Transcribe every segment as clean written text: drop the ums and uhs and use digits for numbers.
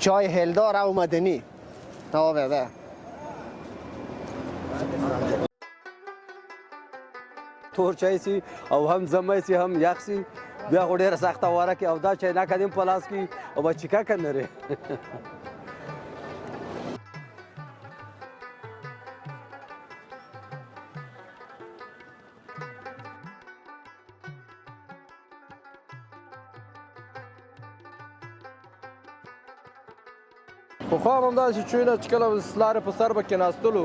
چای هلدار او مدنی تا بده تور چای سي او هم زمای سي هم یخ سي بیا خو ډېره سخته واره کې او دا چای نه کدیم په لاس کې او به چیکه کنره پخوا هم همداسې چوینه چې کله لارې په سر به کېناستلو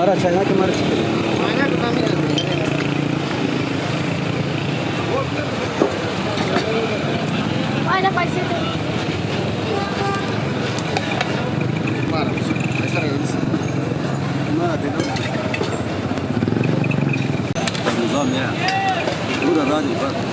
हमारा चाइना के मारे Olha, pode ser tudo. نظام يعني وده راجل بقى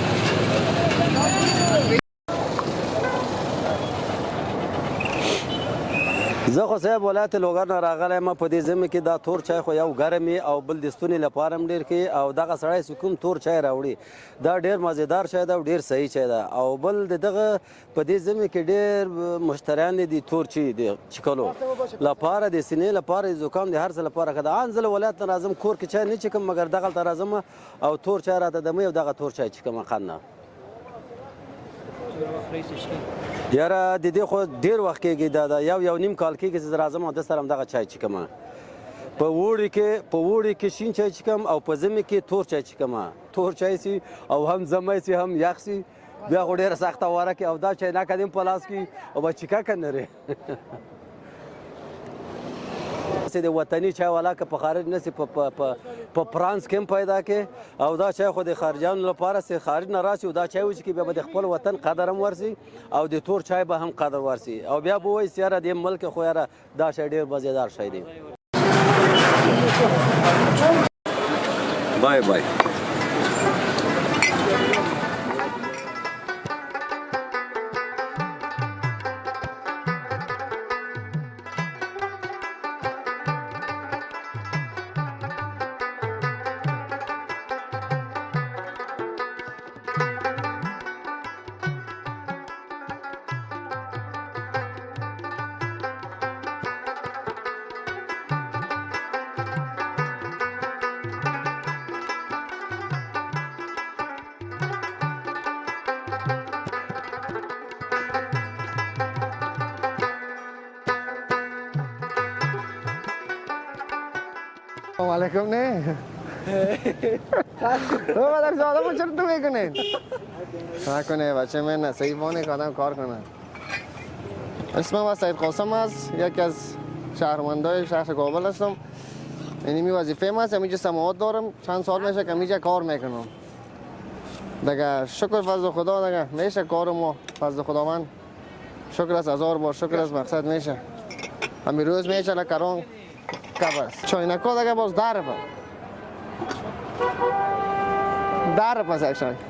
زه خو صاحب ولایت لوګر نه راغلی یم په دې ژمي کې دا تور چای خو یو ګرم او بل د ستوني لپاره هم ډېر ښه او دغه سړی چې کوم تور چای راوړي دا ډېر مزېدار چای ده او ډېر صحیح چای ده او بل د دغه په دې ژمي کې ډېر مشتریان دي تور چای د چکلو لپاره د سینې لپاره د زکام د هر څه لپاره ښه ده ان زه له ولایت نه راځم کور کې چای نه چکم مګر دغلته راځم او تور چای راته دموي او دغه تور چای چکم ښه نه یاره د دې خو ډېر وخت کېږي دا یو نیم کال کېږي چې زه راځم او د سره همدغه چای چکم په اوړي کې شین چای چکم او په ژمي کې تور چای چکم تور چای سي او هم زمی سي هم یخ سي بیا خو ډېره سخته واره کې او دا چای نه کدیم په لاس کې او به چیکه کنرې د وطني چای والا که په خارج نسی په فرانس کې هم پیدا کې او دا چای خو د خارجیانو لپاره چې خارج نه راسي او دا چای وچکي بیا به د خپل وطن قدر هم ورسي او د تور چای به هم قدر ورسي او بیا به وایي چې یاره دې ملک خو یاره دا شی ډېر مزېدار شی دی بای بای वालेकुम ने वो मतलब ज़्यादा कुछ तो नहीं करने हाँ करने बच्चे में ना सही बोने का ना कार करना इसमें बस सैयद क़اسम या क्या शहरमंदों शहर से गोबल हस्तम इन्हीं में वज़ीफ़े में से मुझे समाअत दौरम चांद साल में से कमी जा कार में करना दगा शुक्र फज़ल खुदा दगा मैं से कार मो फज़ल खुदा मान शुक्र अज़ार बार शुक्र अज़ मकसद में से हमें रोज़ में चला करूँ Cabas. China coda que vos darba. Darba section.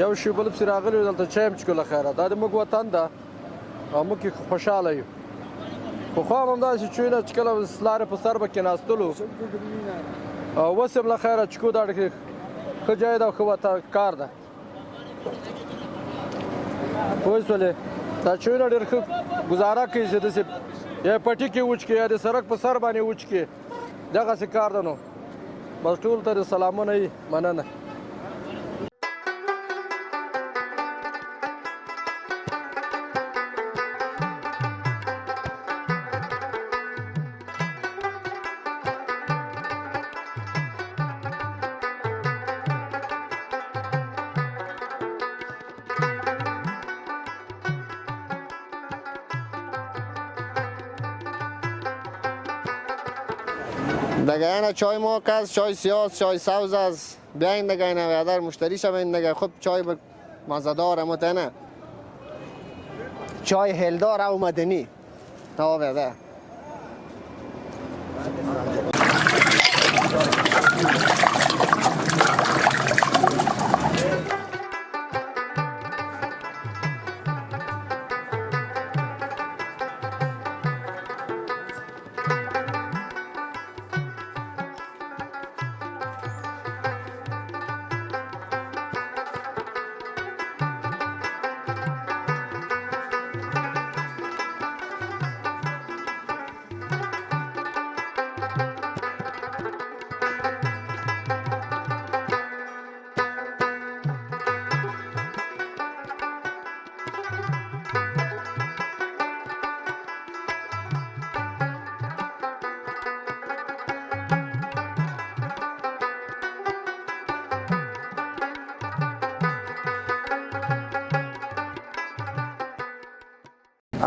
یو شی بل پسې راغلی دلته چای هم څښلو خیره دا د موږ وطن ده او موږ کې خوشحاله یو پخوا هم همداسې چوینه چې کله لارې په سر به کېناستلو او اوس هم له خیره چکو دا ښه ځای ده او ښه وطن کار ده پوه شولې دا چوینه ډېر ښه ګزاره کوي چې داسې یا پټي کې وچ کړي یا د سړک په سر باندې وچ کړي دغسې کار ده نو بس ټولو ته د سلامونه یي مننه دیگه اینا چای ما کس چای سیاه چای سبز است بیاین دیگه اینا ویادر مشتری شوین دیگه خب چای مزدار متنه چای هلدار او مدنی تا ویاده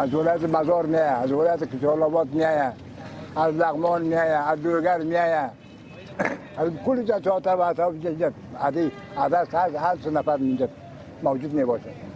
از ولایت مزار میایه، از ولایت کشالاباد میایه، از لغمان میایه، از دوگر میایه، از کل جا چهارتا و اطراف عدد هر 8 نفر اینجا موجود میباشه.